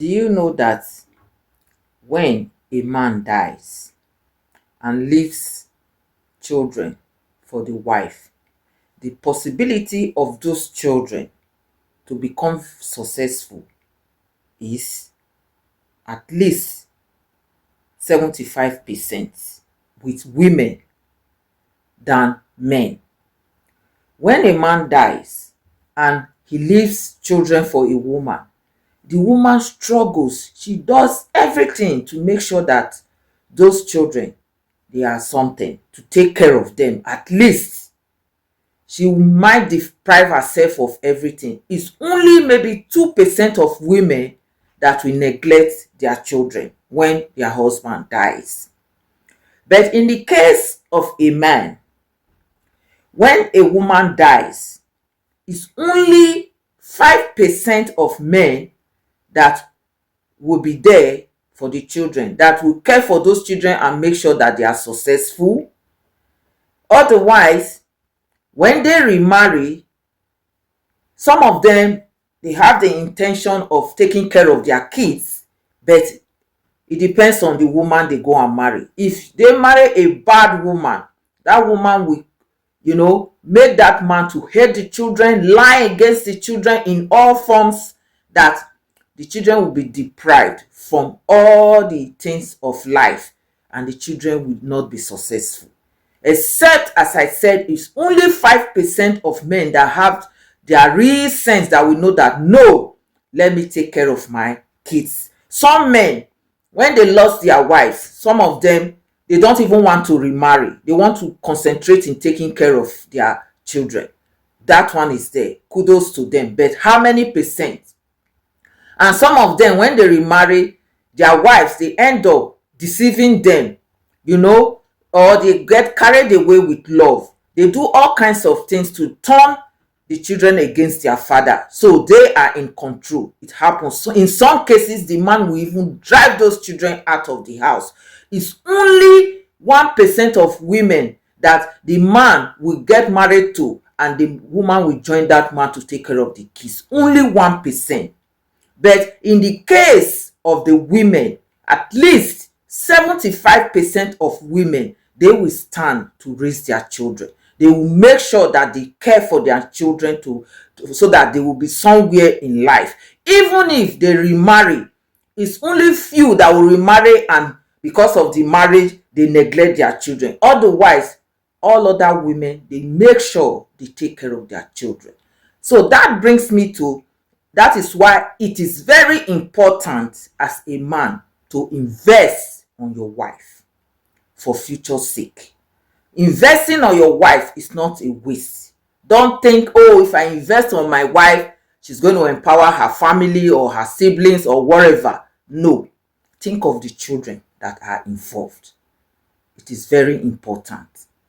Do you know that when a man dies and leaves children for the wife, the possibility of those children to become successful is at least 75% with women than men? When a man dies and he leaves children for a woman, the woman struggles. She does everything to make sure that those children, they are something, to take care of them. At least she might deprive herself of everything. It's only maybe 2% of women that will neglect their children when their husband dies. But in the case of a man, when a woman dies, it's only 5% of men that will be there for the children, that will care for those children and make sure that they are successful. Otherwise, when they remarry, some of them, they have the intention of taking care of their kids, but it depends on the woman they go and marry. If they marry a bad woman, that woman will, make that man to hate the children, lie against the children in all forms, that the children will be deprived from all the things of life and the children will not be successful. Except, as I said, it's only 5% of men that have their real sense, that will know that, no, let me take care of my kids. Some men, when they lost their wives, some of them, they don't even want to remarry. They want to concentrate in taking care of their children. That one is there. Kudos to them. But how many percent? And some of them, when they remarry, their wives, they end up deceiving them, or they get carried away with love. They do all kinds of things to turn the children against their father. So they are in control. It happens. So in some cases, the man will even drive those children out of the house. It's only 1% of women that the man will get married to and the woman will join that man to take care of the kids. Only 1%. But in the case of the women, at least 75% of women, they will stand to raise their children. They will make sure that they care for their children so that they will be somewhere in life. Even if they remarry, it's only few that will remarry and because of the marriage, they neglect their children. Otherwise, all other women, they make sure they take care of their children. So that brings me to, that is why it is very important as a man to invest on your wife for future's sake. Investing on your wife is not a waste. Don't think, oh, if I invest on my wife, she's going to empower her family or her siblings or whatever. No. Think of the children that are involved. It is very important.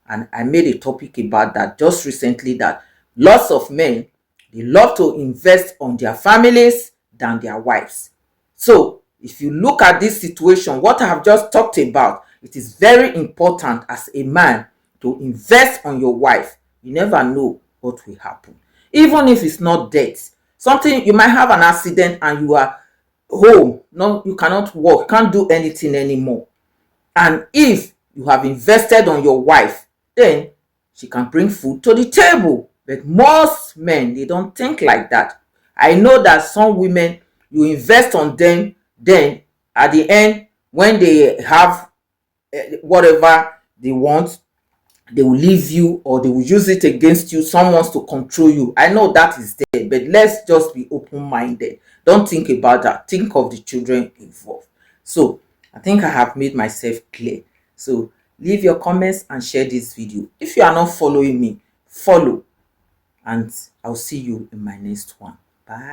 And I made a topic about that just recently, that lots of men, they love to invest on their families than their wives. So if you look at this situation, what I have just talked about, it is very important as a man to invest on your wife. You never know what will happen. Even if it's not death, something, you might have an accident and you are home. No, you cannot work, can't do anything anymore. And if you have invested on your wife, then she can bring food to the table. But most men, they don't think like that. I know that some women, you invest on them, then at the end, when they have whatever they want, they will leave you or they will use it against you. Someone wants to control you. I know that is there, but let's just be open-minded. Don't think about that. Think of the children involved. So I think I have made myself clear. So leave your comments and share this video. If you are not following me, follow, and I'll see you in my next one. Bye.